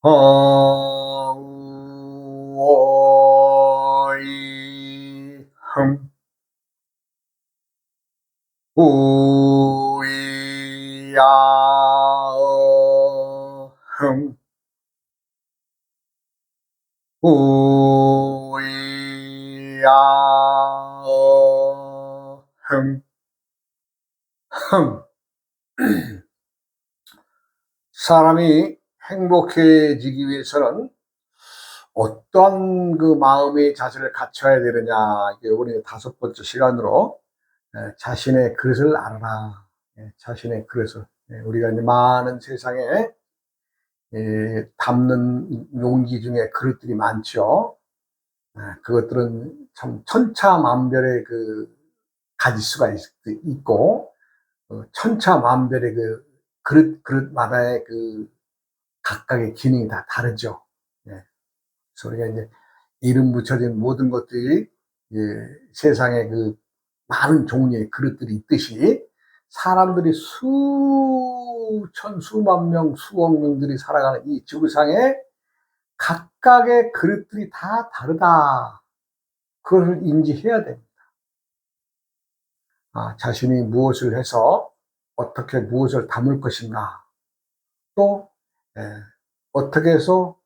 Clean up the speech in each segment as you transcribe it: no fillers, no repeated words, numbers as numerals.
어이 흠 우이야 흠 우이야 흠 흠. 사람이 행복해지기 위해서는 어떠한 그 마음의 자세를 갖춰야 되느냐. 이게 우리 다섯 번째 시간으로 자신의 그릇을 알아라. 자신의 그릇을. 우리가 이제 많은 세상에 담는 용기 중에 그릇들이 많죠. 그것들은 참 천차만별의 그 가짓수가 있고, 천차만별의 그 그릇마다의 그 각각의 기능이 다 다르죠. 예. 그래서 우리가 이제 이름 붙여진 모든 것들이 세상에 그 많은 종류의 그릇들이 있듯이 사람들이 수천, 수만 명, 수억 명들이 살아가는 이 지구상에 각각의 그릇들이 다 다르다. 그것을 인지해야 됩니다. 자신이 무엇을 해서 어떻게 무엇을 담을 것인가. 또, 예, 어떻게 해서,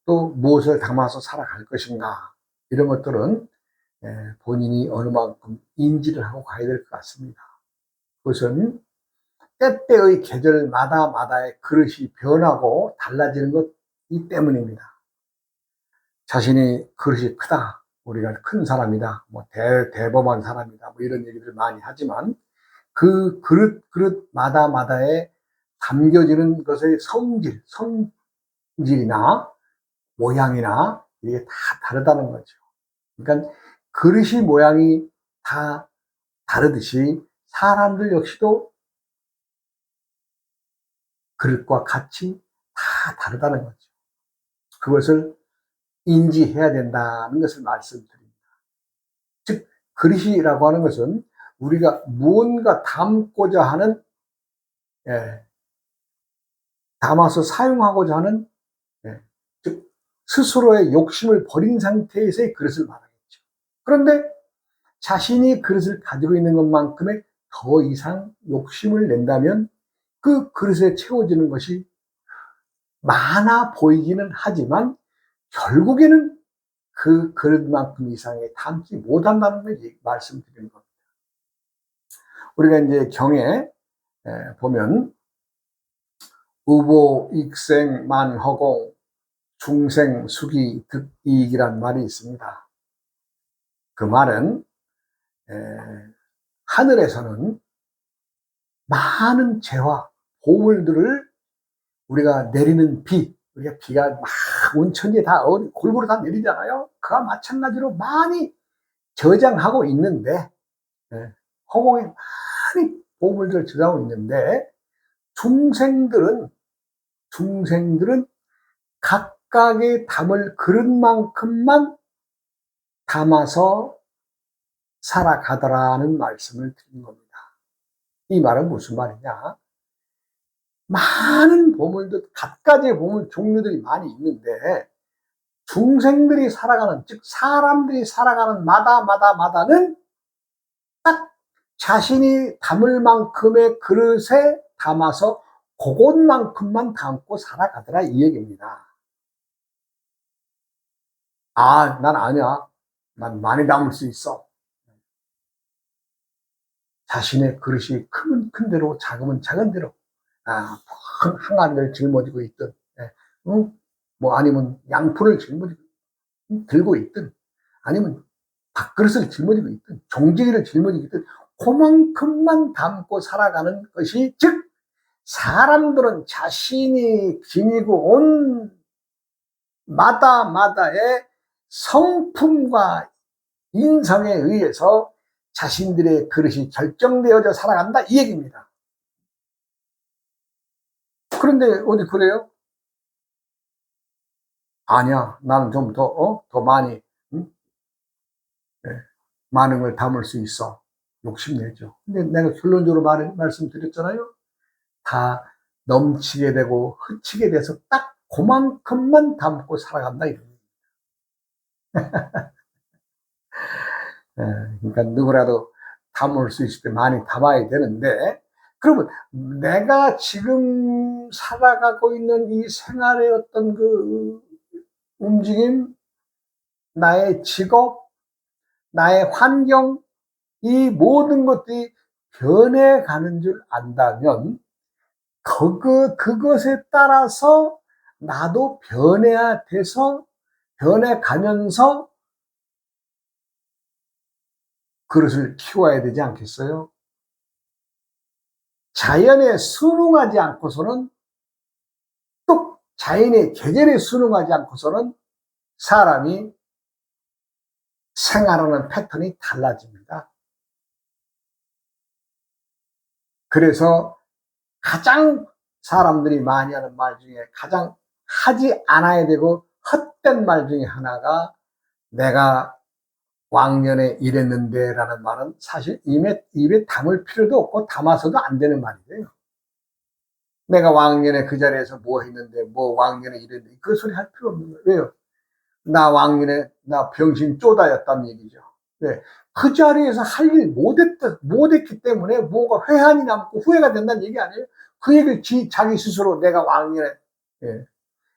또 무엇을 담아서 살아갈 것인가. 이런 것들은 본인이 어느 만큼 인지를 하고 가야 될 것 같습니다. 그것은 때때의 계절마다의 그릇이 변하고 달라지는 것이기 때문입니다. 자신이 그릇이 크다, 우리가 큰 사람이다, 뭐 대범한 사람이다, 뭐 이런 얘기를 많이 하지만 그 그릇마다에 담겨지는 것의 성질이나 모양이나 이게 다 다르다는 거죠. 그러니까 그릇이 모양이 다 다르듯이 사람들 역시도 그릇과 같이 다 다르다는 거죠. 그것을 인지해야 된다는 것을 말씀드립니다. 즉, 그릇이라고 하는 것은 우리가 무언가 담고자 하는, 담아서 사용하고자 하는, 즉, 스스로의 욕심을 버린 상태에서의 그릇을 말하겠죠. 그런데 자신이 그릇을 가지고 있는 것만큼의 더 이상 욕심을 낸다면 그 그릇에 채워지는 것이 많아 보이기는 하지만 결국에는 그 그릇만큼 이상의 담지 못한다는 걸 말씀드리는 겁니다. 우리가 이제 경에 보면 우보 익생 만허공 중생 수기 득이익이란 말이 있습니다. 그 말은 하늘에서는 많은 재화, 보물들을 우리가 내리는 우리가 비가 막 온천지에 다 골고루 다 내리잖아요. 그와 마찬가지로 많이 저장하고 있는데, 허공에 많이 보물들을 저장하고 있는데, 중생들은 각각의 담을 그릇만큼만 담아서 살아가더라는 말씀을 드린 겁니다. 이 말은 무슨 말이냐? 많은 보물들, 갖가지의 보물 종류들이 많이 있는데, 중생들이 살아가는, 즉 사람들이 살아가는 마다는 딱 자신이 담을 만큼의 그릇에 담아서 그것만큼만 담고 살아가더라, 이 얘기입니다. 난 아니야. 난 많이 담을 수 있어. 자신의 그릇이 크면 큰 대로, 작으면 작은 대로, 큰 항아리를 짊어지고 있든, 뭐 아니면 양푼을 들고 있든, 아니면 밥그릇을 짊어지고 있든, 종지기를 짊어지고 있든, 그만큼만 담고 살아가는 것이, 즉, 사람들은 자신이 지니고 온 마다의 성품과 인성에 의해서 자신들의 그릇이 결정되어져 살아간다, 이 얘기입니다. 그런데 어디 그래요? 아니야, 나는 좀 더 많이, 응? 네, 많은 걸 담을 수 있어. 욕심내죠. 근데 내가 결론적으로 말씀드렸잖아요. 다 넘치게 되고, 흩치게 돼서 딱 그만큼만 담고 살아간다 이런 거예요. 그러니까 누구라도 담을 수 있을 때 많이 담아야 되는데, 그러면 내가 지금 살아가고 있는 이 생활의 어떤 그 움직임, 나의 직업, 나의 환경, 이 모든 것들이 변해가는 줄 안다면 그것에 따라서 나도 변해야 돼서 변해가면서 그릇을 키워야 되지 않겠어요? 자연에 순응하지 않고서는, 또 자연의 계절에 순응하지 않고서는 사람이 생활하는 패턴이 달라집니다. 그래서 가장 사람들이 많이 하는 말 중에 가장 하지 않아야 되고 헛된 말 중에 하나가, 내가 왕년에 이랬는데 라는 말은 사실 입에 담을 필요도 없고 담아서도 안 되는 말이에요. 내가 왕년에 그 자리에서 뭐 했는데, 뭐 왕년에 이랬는데, 그 소리 할 필요 없는 거예요. 왜요? 나 왕년에 나 병신 쪼다였다는 얘기죠. 왜? 그 자리에서 할 일 못했기 때문에 뭐가 회한이 남고 후회가 된다는 얘기 아니에요? 그 얘기를 자기 스스로 내가 왕년에, 예,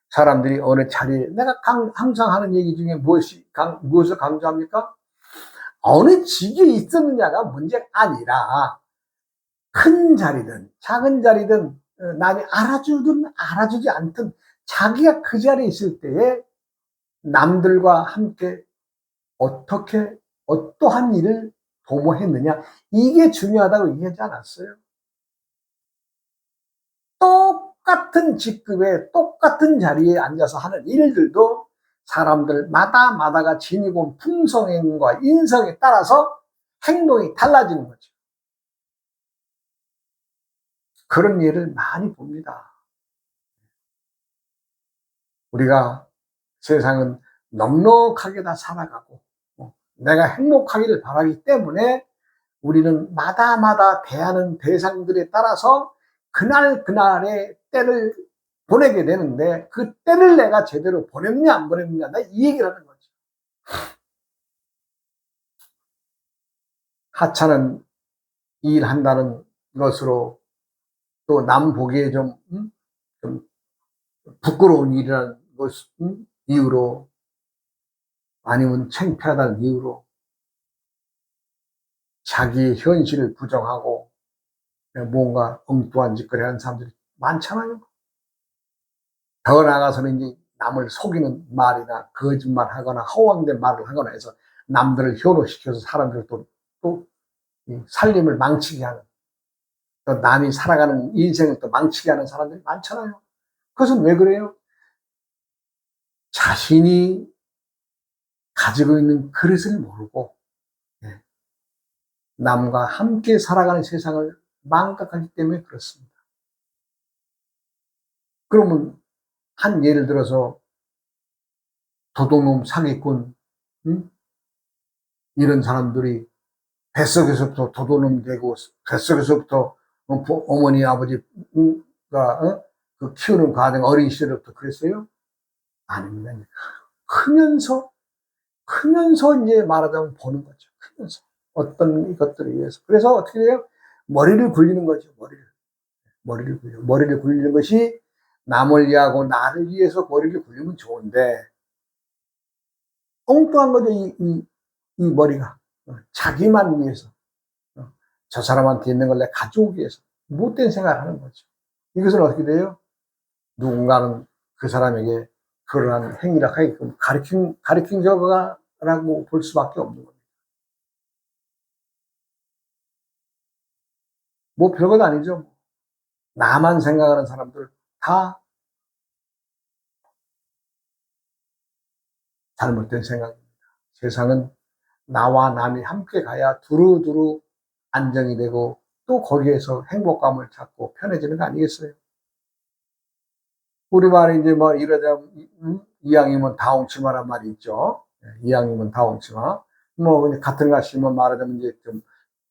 사람들이 어느 자리에, 내가 항상 하는 얘기 중에 무엇을 강조합니까? 어느 직에 있었느냐가 문제가 아니라 큰 자리든 작은 자리든 남이 알아주든 알아주지 않든 자기가 그 자리에 있을 때에 남들과 함께 어떻게 어떠한 일을 도모했느냐, 이게 중요하다고 얘기하지 않았어요? 똑같은 직급에 똑같은 자리에 앉아서 하는 일들도 사람들마다가 지니고 온 품성과 인성에 따라서 행동이 달라지는 거죠. 그런 예를 많이 봅니다. 우리가 세상은 넉넉하게 다 살아가고 내가 행복하기를 바라기 때문에 우리는 마다마다 대하는 대상들에 따라서 그날의 때를 보내게 되는데, 그 때를 내가 제대로 보냈느냐 안 보냈느냐, 나 이 얘기를 하는 거죠. 하찮은 일한다는 것으로, 또 남 보기에 좀 부끄러운 일이라는 것 이유로, 아니면 창피하다는 이유로 자기의 현실을 부정하고 뭔가 엉뚱한 짓거리 하는 사람들이 많잖아요. 더 나아가서는 이제 남을 속이는 말이나 거짓말하거나 허황된 말을 하거나 해서 남들을 현혹시켜서 사람들을 또 살림을 망치게 하는, 또 남이 살아가는 인생을 또 망치게 하는 사람들이 많잖아요. 그것은 왜 그래요? 자신이 가지고 있는 그릇을 모르고 남과 함께 살아가는 세상을 망각하기 때문에 그렇습니다. 그러면 예를 들어서 도둑놈, 사기꾼, 이런 사람들이 뱃속에서부터 도둑놈 되고 뱃속에서부터 어머니 아버지가 그 키우는 과정, 어린 시절부터 그랬어요? 아닙니다. 크면서 이제 말하자면 보는 거죠. 크면서 어떤 것들에 의해서. 그래서 어떻게 돼요? 머리를 굴리는 거죠. 머리를 굴리는 것이, 남을 위하고 나를 위해서 머리를 굴리면 좋은데 엉뚱한 거죠. 이 머리가 자기만 위해서, 저 사람한테 있는 걸 내가 가져오기 위해서 못된 생각을 하는 거죠. 이것은 어떻게 돼요? 누군가는 그 사람에게 그러한 행위를 하게끔 가르친 결과라고 볼 수밖에 없는 겁니다. 뭐 별것 아니죠. 나만 생각하는 사람들 다 잘못된 생각입니다. 세상은 나와 남이 함께 가야 두루두루 안정이 되고 또 거기에서 행복감을 찾고 편해지는 거 아니겠어요? 우리말에 이제 뭐 이러자면 이왕이면 다홍치마란 말이 있죠. 이왕이면 다홍치마. 뭐 그냥 같은 것이면 말하자면 이제 좀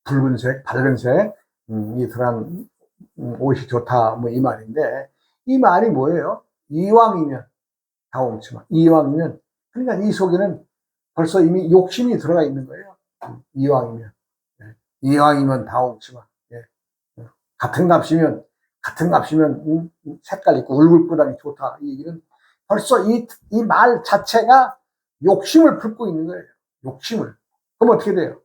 붉은색, 밝은색, 이들한 옷이 좋다, 뭐 이 말인데, 이 말이 뭐예요? 이왕이면 다홍치마. 이왕이면, 그러니까 이 속에는 벌써 이미 욕심이 들어가 있는 거예요. 이왕이면. 예. 이왕이면 다홍치마. 예. 같은 값이면, 색깔 있고 얼굴보다는 좋다. 이 얘기는 벌써 이 말 자체가 욕심을 품고 있는 거예요. 욕심을. 그럼 어떻게 돼요?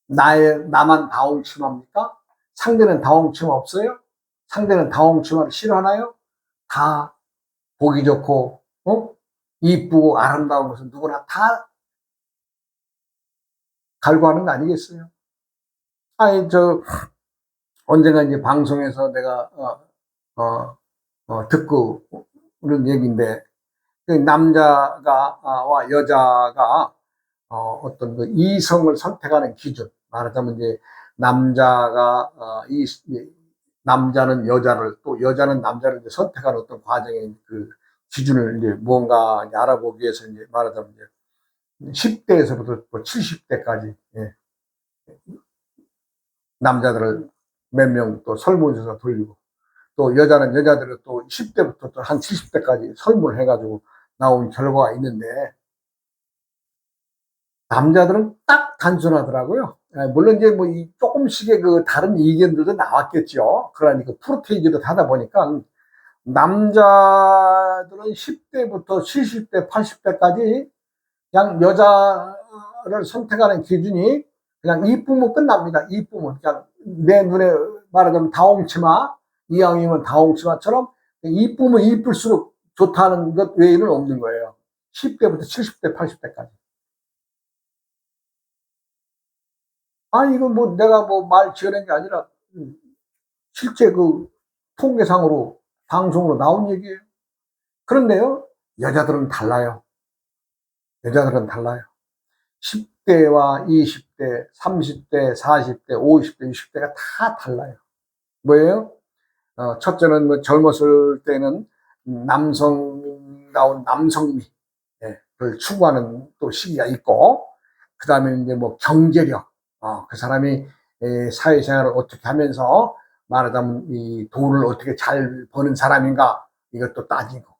나만 다홍치마입니까? 상대는 다홍치마 없어요? 상대는 다홍치마를 싫어하나요? 다 보기 좋고, 이쁘고 아름다운 것은 누구나 다 갈구하는 거 아니겠어요? 아니, 언젠가 이제 방송에서 내가, 듣고 그런 얘기인데, 그 남자가, 와 여자가, 어떤 그 이성을 선택하는 기준. 말하자면 이제, 남자가, 남자는 여자를, 또 여자는 남자를 이제 선택하는 어떤 과정의 그 기준을 이제 무언가 이제 알아보기 위해서 이제 말하자면 이제 10대에서부터 70대까지, 예. 남자들을 몇 명 또 설문조사 돌리고, 또 여자는 여자들을 또 10대부터 또 한 70대까지 설문을 해가지고 나온 결과가 있는데, 남자들은 딱 단순하더라고요. 예, 물론 이제 뭐 조금씩의 그 다른 의견들도 나왔겠죠. 그러니 그 프로테이지도 하다 보니까 남자들은 10대부터 70대, 80대까지 그냥 여자를 선택하는 기준이 그냥 이쁘면 끝납니다. 이쁘면 그냥 내 눈에 말하자면 다홍치마, 이왕이면 다홍치마처럼 이쁘면 이쁠수록 좋다는 것 외에는 없는 거예요. 10대부터 70대, 80대까지. 아니, 이건 뭐 내가 뭐 말 지어낸 게 아니라 실제 그 통계상으로 방송으로 나온 얘기예요. 그런데요, 여자들은 달라요. 여자들은 달라요. 10대와 20대, 30대, 40대, 50대, 60대가 다 달라요. 뭐예요? 첫째는 뭐 젊었을 때는 남성다운 남성미를 추구하는 또 시기가 있고, 그 다음에 이제 뭐 경제력, 그 사람이 사회생활을 어떻게 하면서 말하자면 이 돈을 어떻게 잘 버는 사람인가, 이것도 따지고,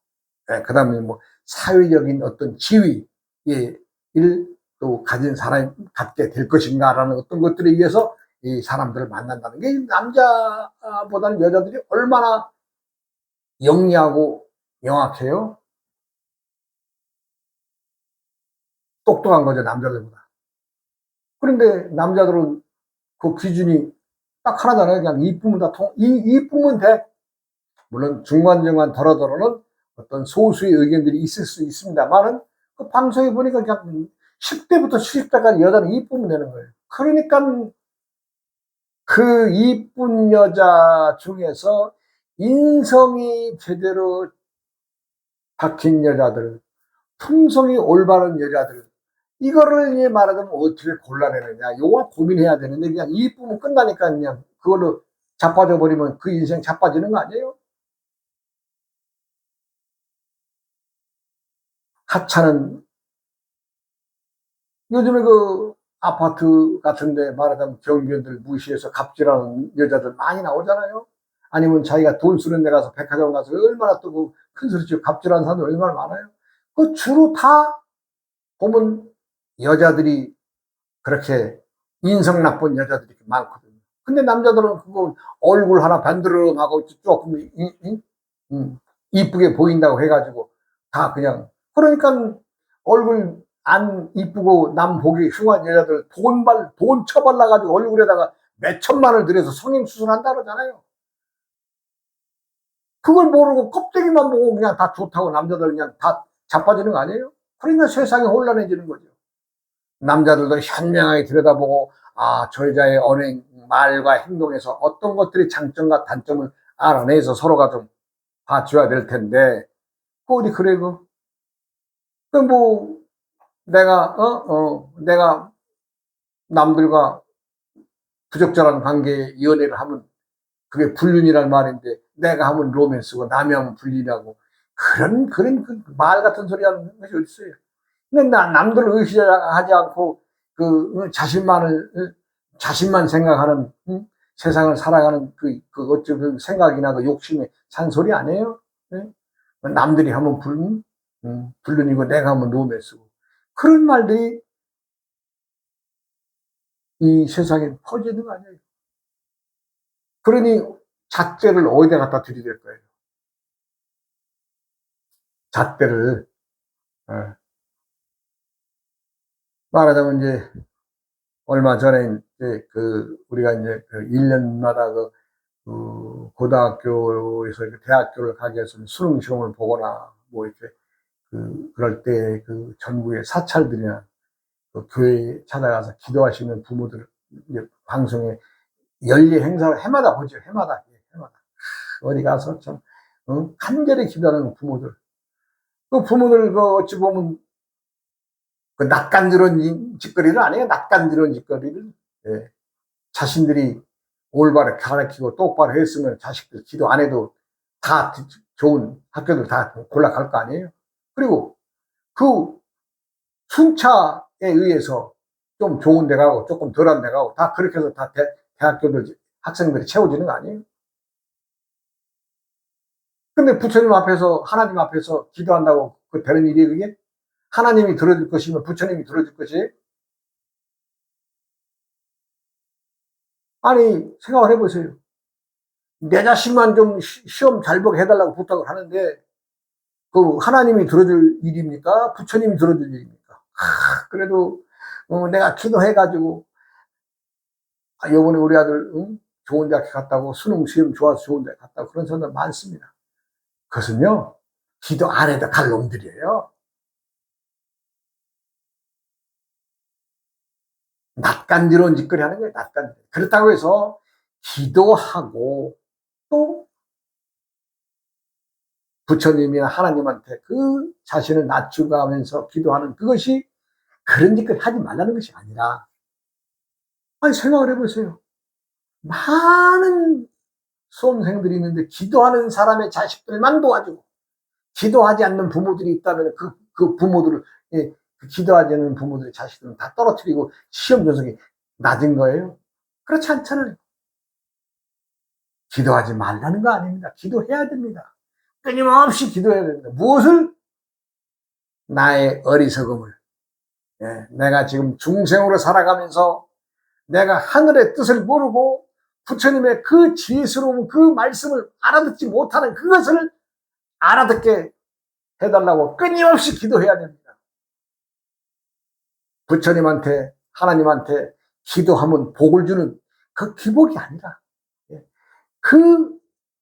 그 다음에 뭐 사회적인 어떤 지위를 또 가진 사람이 갖게 될 것인가라는 어떤 것들에 의해서 이 사람들을 만난다는 게, 남자보다는 여자들이 얼마나 영리하고 명확해요. 똑똑한 거죠, 남자들보다. 그런데 남자들은 그 기준이 딱 하나잖아요. 그냥 이쁘면 이쁘면 돼. 물론 중간중간 더러더러는 어떤 소수의 의견들이 있을 수 있습니다만은, 그 방송에 보니까 그냥 10대부터 70대까지 여자는 이쁘면 되는 거예요. 그러니까 그 이쁜 여자 중에서 인성이 제대로 박힌 여자들, 품성이 올바른 여자들, 이거를 말하자면 어떻게 골라내느냐, 요걸 고민해야 되는데, 그냥 이쁘면 끝나니까 그냥 그걸로 자빠져 버리면 그 인생 자빠지는 거 아니에요? 하찮은, 요즘에 그 아파트 같은데 말하자면 경비원들 무시해서 갑질하는 여자들 많이 나오잖아요. 아니면 자기가 돈 쓰는 데 가서 백화점 가서 얼마나 또 그 큰 소리 치고 갑질하는 사람들 얼마나 많아요. 그 주로 다 보면 여자들이 그렇게 인성 나쁜 여자들이 많거든요. 근데 남자들은 그거 얼굴 하나 반드름하고 조금 이쁘게 보인다고 해가지고 다 그냥, 그러니까 얼굴 안 이쁘고 남 보기 흉한 여자들 돈 처발라가지고 얼굴에다가 몇 천만을 들여서 성형수술한다 그러잖아요. 그걸 모르고 껍데기만 보고 그냥 다 좋다고 남자들 그냥 다 자빠지는 거 아니에요? 그러니까 세상이 혼란해지는 거죠. 남자들도 현명하게 들여다보고, 저 여자의 언행, 말과 행동에서 어떤 것들이 장점과 단점을 알아내서 서로가 좀 봐줘야 될 텐데, 그 어디 그래, 그 뭐, 내가 남들과 부적절한 관계에 연애를 하면 그게 불륜이란 말인데, 내가 하면 로맨스고 남이 하면 불륜이라고, 그런 그 말 같은 소리 하는 것이 어딨어요. 근데 남들을 의식하지 않고 자신만 생각하는, 세상을 살아가는 어쩌 생각이나 그 욕심이 잔소리 아니에요? 예? 남들이 하면 불륜이고 내가 하면 노매 쓰고. 그런 말들이 이 세상에 퍼지는 거 아니에요? 그러니 잣대를 어디다 갖다 들이댈 거예요? 잣대를. 예. 말하자면 이제 얼마 전에 이제 우리가 이제 1년마다 고등학교에서 대학교를 가기 위해서 수능 시험을 보거나 뭐 이렇게 그럴 때 전국의 사찰들이나 교회에 찾아가서 기도하시는 부모들 이제 방송에 연례 행사를 해마다 보죠. 해마다. 해마다. 어디 가서 참 간절히 기도하는 부모들. 그 부모들 어찌 보면 낯간지러운 짓거리를 안 해요. 낯간지러운 짓거리를. 예. 자신들이 올바로 가르치고 똑바로 했으면 자식들 기도 안 해도 다 좋은 학교들 다 골라갈 거 아니에요. 그리고 그 순차에 의해서 좀 좋은 데 가고 조금 덜한 데 가고 다 그렇게 해서 다 대학교들 학생들이 채워지는 거 아니에요? 근데 부처님 앞에서 하나님 앞에서 기도한다고 되는 일이에요 그게? 하나님이 들어줄 것이면 부처님이 들어줄 것이? 아니 생각을 해보세요. 내 자식만 좀 시험 잘 보게 해달라고 부탁을 하는데 하나님이 들어줄 일입니까? 부처님이 들어줄 일입니까? 그래도 내가 기도해가지고 요번에 우리 아들 좋은 대학 갔다고 수능 시험 좋아서 좋은 데 갔다고 그런 사람들 많습니다. 그것은요 기도 안 해도 갈 놈들이에요. 낯간지러운 짓거리 하는 거예요. 낯간지러. 그렇다고 해서 기도하고 또 부처님이나 하나님한테 자신을 낮추고 하면서 기도하는 그것이 그런 짓거리 하지 말라는 것이 아니라 아니 생각을 해보세요. 많은 수험생들이 있는데 기도하는 사람의 자식들만 도와주고 기도하지 않는 부모들이 있다면 그 부모들을 기도하지 않는 부모들의 자식들은 다 떨어뜨리고 시험 전성이 낮은 거예요. 그렇지 않잖아요. 기도하지 말라는 거 아닙니다. 기도해야 됩니다. 끊임없이 기도해야 됩니다. 무엇을? 나의 어리석음을. 내가 지금 중생으로 살아가면서 내가 하늘의 뜻을 모르고 부처님의 그 지혜스러운 그 말씀을 알아듣지 못하는 그것을 알아듣게 해달라고 끊임없이 기도해야 됩니다. 부처님한테 하나님한테 기도하면 복을 주는 그 기복이 아니라 그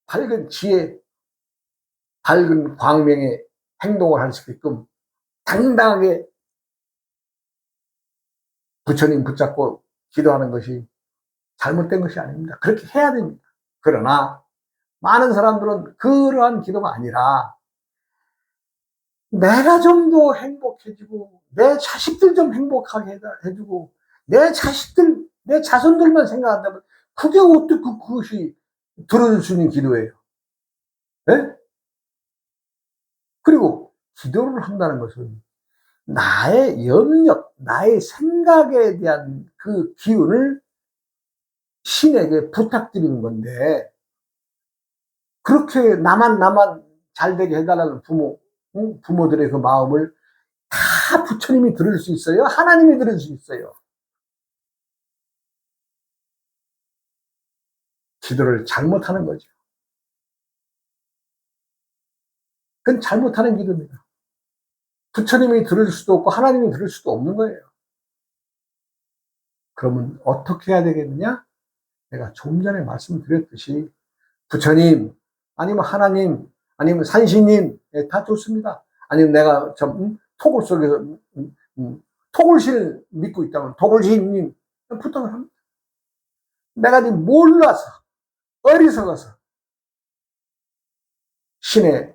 밝은 지혜 밝은 광명의 행동을 할 수 있게끔 당당하게 부처님 붙잡고 기도하는 것이 잘못된 것이 아닙니다. 그렇게 해야 됩니다. 그러나 많은 사람들은 그러한 기도가 아니라 내가 좀 더 행복해지고 내 자식들 좀 행복하게 해주고 내 자식들 내 자손들만 생각한다면 그게 어떻게 그것이 들어줄 수 있는 기도예요. 네? 그리고 기도를 한다는 것은 나의 염력 나의 생각에 대한 그 기운을 신에게 부탁드리는 건데 그렇게 나만 잘 되게 해달라는 부모들의 그 마음을 다 부처님이 들을 수 있어요? 하나님이 들을 수 있어요? 기도를 잘못하는 거죠. 그건 잘못하는 기도입니다. 부처님이 들을 수도 없고 하나님이 들을 수도 없는 거예요. 그러면 어떻게 해야 되겠느냐? 내가 좀 전에 말씀드렸듯이 부처님 아니면 하나님 아니면 산신님 다 좋습니다. 아니면 내가 토굴 속에서 토굴신을 믿고 있다면 토굴신님 부탁을 합니다. 내가 몰라서 어리석어서 신의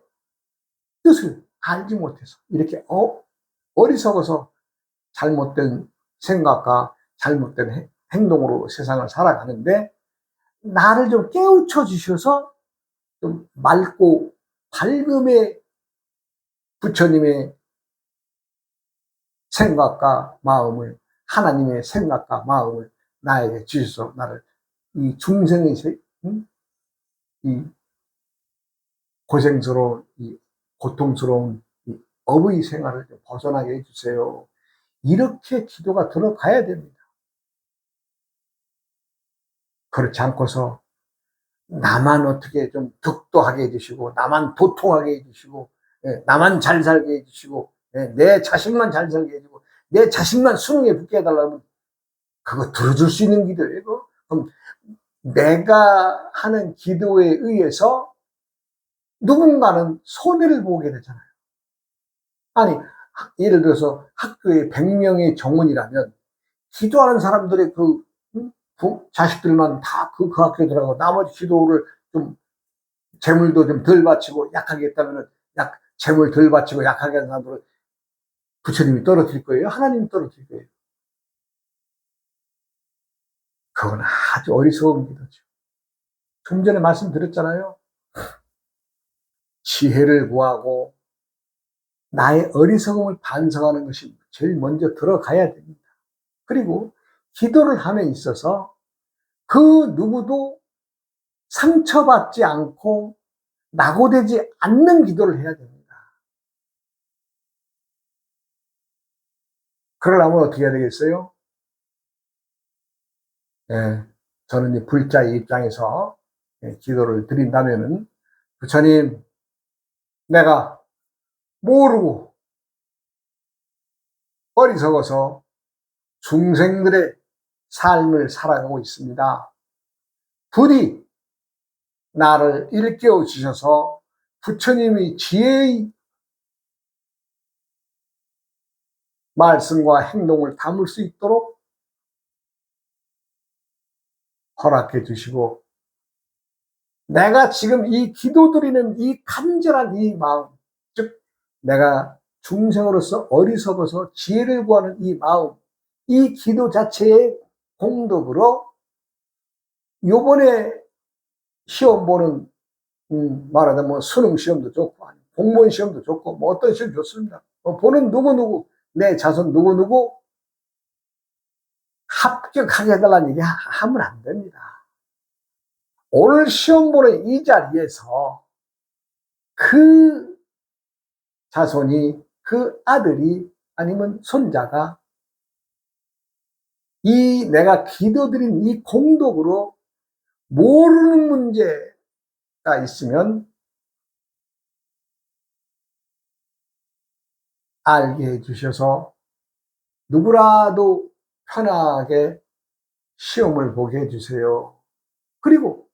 뜻을 알지 못해서 이렇게 어리석어서 잘못된 생각과 잘못된 행동으로 세상을 살아가는데 나를 좀 깨우쳐 주셔서 좀 맑고 밝음의 부처님의 생각과 마음을 하나님의 생각과 마음을 나에게 주셔서 나를 이 중생의 이 고생스러운, 이 고통스러운 이 어부의 생활을 좀 벗어나게 해주세요. 이렇게 기도가 들어가야 됩니다. 그렇지 않고서 나만 어떻게 좀 득도하게 해주시고, 나만 도통하게 해주시고, 나만 잘 살게 해주시고, 내 자식만 잘 살게 해주고, 내 자식만 수능에 붙게 해달라면 그거 들어줄 수 있는 기도예요. 그럼 내가 하는 기도에 의해서 누군가는 손해를 보게 되잖아요. 아니, 예를 들어서 학교에 100명의 정원이라면 기도하는 사람들의 자식들만 다 그 학교에 들어가고 나머지 기도를 좀 재물도 좀 덜 바치고 약하게 했다면은 재물 덜 바치고 약하게 하는 사람들은 부처님이 떨어뜨릴 거예요? 하나님이 떨어뜨릴 거예요? 그건 아주 어리석은 기도죠. 좀 전에 말씀드렸잖아요. 지혜를 구하고 나의 어리석음을 반성하는 것이 제일 먼저 들어가야 됩니다. 그리고 기도를 함에 있어서 그 누구도 상처받지 않고 낙오되지 않는 기도를 해야 됩니다. 그러려면 어떻게 해야 되겠어요? 저는 이 불자의 입장에서 기도를 드린다면은, 부처님, 내가 모르고 어리석어서 중생들의 삶을 살아가고 있습니다. 부디 나를 일깨워 주셔서 부처님의 지혜의 말씀과 행동을 담을 수 있도록 허락해 주시고, 내가 지금 이 기도드리는 이 간절한 이 마음, 즉 내가 중생으로서 어리석어서 지혜를 구하는 이 마음, 이 기도 자체의 공덕으로 요번에 시험 보는, 말하자면 뭐 수능 시험도 좋고 공무원 시험도 좋고 뭐 어떤 시험 좋습니다. 보는 누구누구, 내 자손 누구누구 합격하게 해달라는 얘기 하면 안 됩니다. 오늘 시험 보는 이 자리에서 그 자손이, 그 아들이 아니면 손자가 이 내가 기도드린 이 공덕으로 모르는 문제가 있으면 알게 해주셔서 누구라도 편하게 시험을 보게 해주세요. 그리고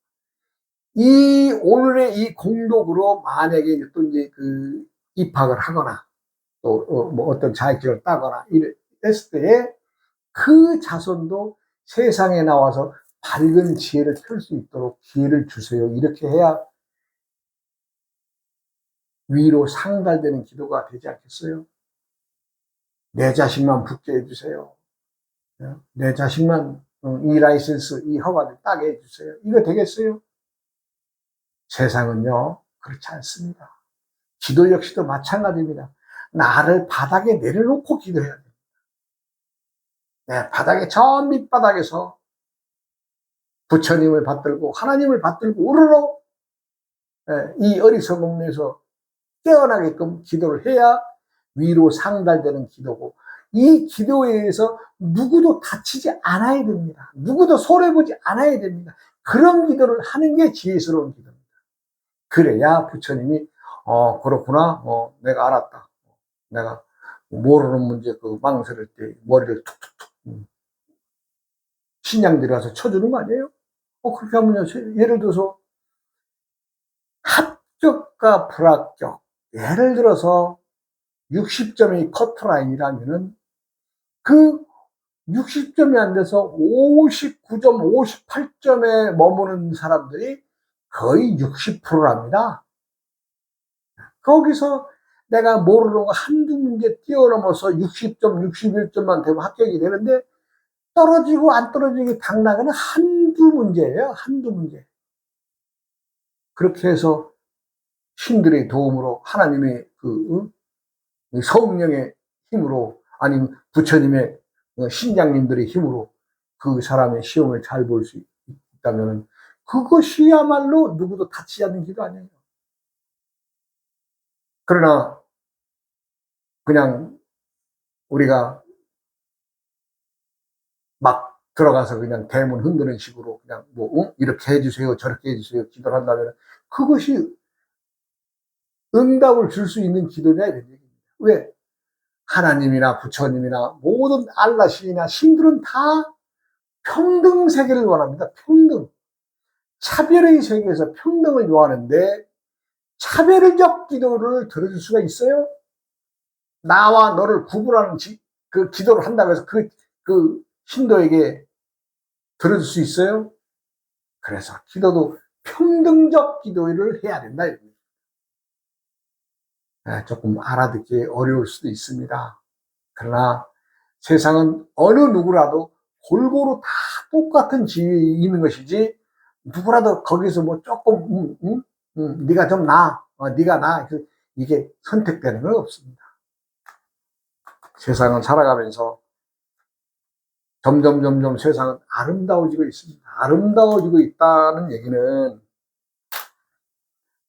이 오늘의 이 공덕으로 만약에 또 이제 입학을 하거나 또 뭐 어떤 자격증을 따거나 이랬을 때에 그 자손도 세상에 나와서 밝은 지혜를 펼 수 있도록 기회를 주세요. 이렇게 해야 위로 상달되는 기도가 되지 않겠어요? 내 자식만 붙게 해주세요. 내 자식만 이 라이센스, 이 허가를 따게 해주세요. 이거 되겠어요? 세상은요, 그렇지 않습니다. 기도 역시도 마찬가지입니다. 나를 바닥에 내려놓고 기도해야 됩니다. 네, 바닥에, 저 밑바닥에서 부처님을 받들고 하나님을 받들고 우르르 이 어리석음에서 깨어나게끔 기도를 해야 위로 상달되는 기도고, 이 기도에 의해서 누구도 다치지 않아야 됩니다. 누구도 손해보지 않아야 됩니다. 그런 기도를 하는 게 지혜스러운 기도입니다. 그래야 부처님이 그렇구나, 내가 알았다, 내가 모르는 문제 망설일 때 머리를 툭툭툭 신양들이 와서 쳐주는 거 아니에요? 그렇게 하면요, 예를 들어서 합격과 불합격, 예를 들어서 60점이 커트라인이라면은 그 60점이 안 돼서 59점, 58점에 머무는 사람들이 거의 60%랍니다. 거기서 내가 모르는 거 한두 문제 뛰어넘어서 60점, 61점만 되면 합격이 되는데, 떨어지고 안 떨어지고 당나가는 한두 문제예요. 한두 문제. 그렇게 해서 신들의 도움으로, 하나님의 성령의 힘으로, 아니면 부처님의 신장님들의 힘으로 그 사람의 시험을 잘 볼 수 있다면 그것이야말로 누구도 다치지 않는 기도 아니에요. 그러나 그냥 우리가 막 들어가서 그냥 대문 흔드는 식으로 그냥 뭐 이렇게 해주세요 저렇게 해주세요 기도를 한다면 그것이 응답을 줄 수 있는 기도냐 이런 얘기입니다. 왜? 하나님이나 부처님이나 모든 알라 신이나 신들은 다 평등 세계를 원합니다. 평등. 차별의 세계에서 평등을 요하는데 차별적 기도를 들어줄 수가 있어요? 나와 너를 구분하는 그 기도를 한다고 해서 그 신도에게 들어줄 수 있어요? 그래서 기도도 평등적 기도를 해야 된다. 조금 알아듣기 어려울 수도 있습니다. 그러나 세상은 어느 누구라도 골고루 다 똑같은 지위에 있는 것이지 누구라도 거기서 뭐 조금 네가 좀 나아, 네가 나아 이게 선택되는 건 없습니다. 세상은 살아가면서 점점 세상은 아름다워지고 있습니다. 아름다워지고 있다는 얘기는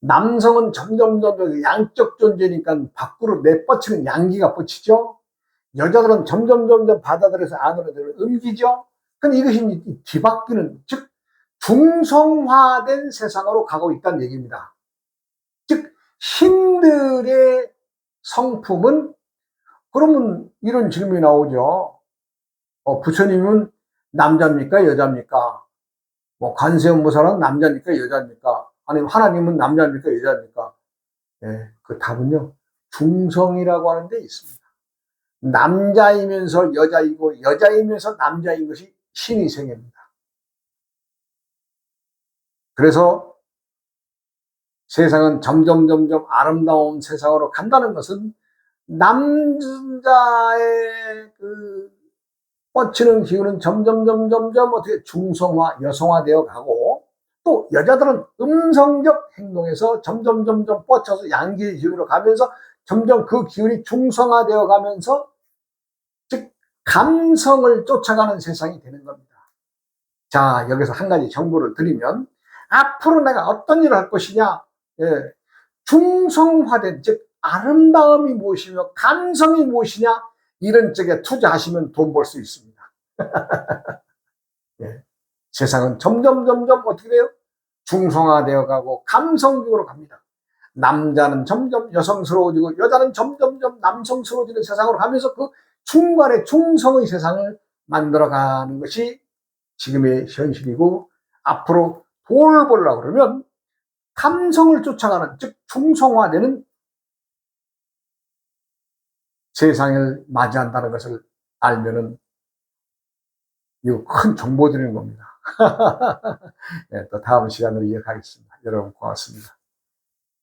남성은 점점 양적 존재니까 밖으로 내뻗치는 양기가 뻗치죠. 여자들은 점점 받아들여서 안으로 옮기죠. 근데 이것이 뒤바뀌는, 즉 중성화된 세상으로 가고 있다는 얘기입니다. 즉 신들의 성품은, 그러면 이런 질문이 나오죠. 부처님은 남자입니까 여자입니까? 뭐 관세음보살은 남자입니까 여자입니까? 아니면 하나님은 남자입니까 여자입니까? 예, 그 답은요 중성이라고 하는 데 있습니다. 남자이면서 여자이고 여자이면서 남자인 것이 신의 세계입니다. 그래서 세상은 점점 아름다운 세상으로 간다는 것은 남자의 그 뻗치는 기운은 점점 어떻게 중성화, 여성화되어 가고, 또 여자들은 음성적 행동에서 점점 뻗쳐서 양기의 기운으로 가면서 점점 그 기운이 중성화되어 가면서, 즉 감성을 쫓아가는 세상이 되는 겁니다. 자, 여기서 한 가지 정보를 드리면, 앞으로 내가 어떤 일을 할 것이냐, 예, 중성화된, 즉 아름다움이 무엇이며 감성이 무엇이냐, 이런 쪽에 투자하시면 돈 벌 수 있습니다. 예. 세상은 점점 어떻게 돼요? 중성화되어 가고 감성적으로 갑니다. 남자는 점점 여성스러워지고 여자는 점점 남성스러워지는 세상으로 가면서 그 중간에 중성의 세상을 만들어가는 것이 지금의 현실이고, 앞으로 돈을 벌려고 그러면 감성을 쫓아가는, 즉 중성화되는 세상을 맞이한다는 것을 알면은 이거 큰 정보 드리는 겁니다. 네, 또 다음 시간으로 이어가겠습니다. 여러분 고맙습니다.